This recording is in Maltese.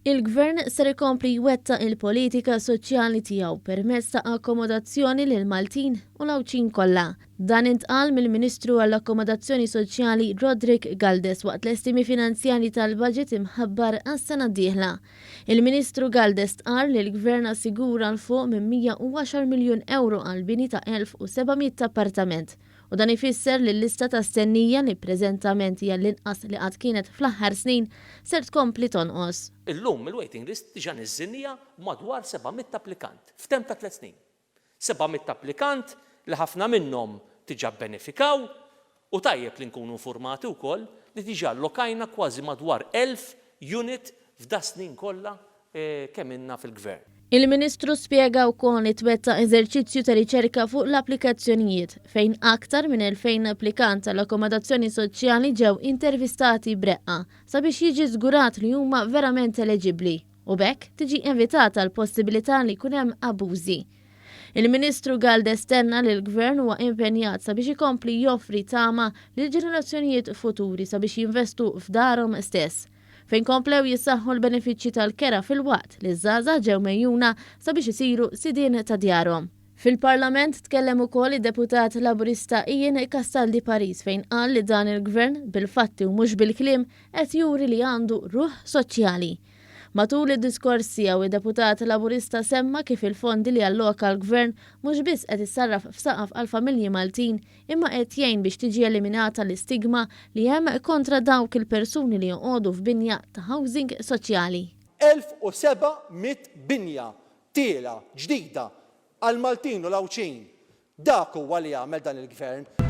Il-Gvern ser ikompli jwettaq il-politika soċjali tiegħu permezz ta' akkomodazzjoni lil Maltin u l-Għawdxin kollha. Dan intqal mill-Ministru għall-Akkomodazzjoni Soċjali Roderick Galdes waqt l-estimi finanzjarji tal-budget imħabbar għas-sena d-dieħla. Il-Ministru Galdes qal li l-Gvern assigura l-fuq minn 110 miljun euro għall-bini ta' 1700 appartament. U dan ifisser li l-lista ta' stennija li preżentament hija l-inqas li qatt kienet fl-aħħar snin ser tkompli tonqos. Illum il-waiting list diġà niżżinija madwar 700 applikant f'temp ta' 3 snin. 700 applikant li ħafna minnhom diġà benefikaw u tajjeb li nkunu informati wkoll li diġà allokajna kważi madwar 1000 unit f'da snin kollha kemm inna fil-Gvern. Il-Ministru spjega wkoll li twettaq eżerċizzju ta' riċerka fuq l-applikazzjonijiet fejn aktar minn 2000 applikant tal-akkomodazzjoni soċjali ġew intervistati b'reqqa sabiex jiġi żgurat li huma verament eleġibbli u b'hekk tiġi evitata l-possibilità li jkun hemm abużi. Il-Ministru Galdes tenna li l-Gvern huwa impenjat sabiex ikompli joffri tama lil ġenerazzjonijiet futuri sabiex jinvestu f'darhom stess. Fejn komplew jissaħħu l-benefiċċji tal-kera fil-waqt li żgħażagħ ġew mejjuna sabiex isiru sidien ta' djarhom. Fil-Parlament tkellem ukoll id-deputat Laburista Castaldi Paris fejn qal li dan il-Gvern bil-fatti u mhux bil-kliem qed juri li għandu ruħ soċjali. Matul id-diskorsi jew id-deputat Laburista semma kif il-fondi li alloka l-Gvern mhux biss qed issarraf f'saqaf għall-familji Maltin imma qed jgħin biex tiġi eliminata l-istigma li hemm kontra dawk il-persuni li joqogħdu f'binja ta' housing soċjali. 1700 binja tieela ġdida għal Maltin u l-Għawdxin dak huwa li jagħmel dan il-Gvern.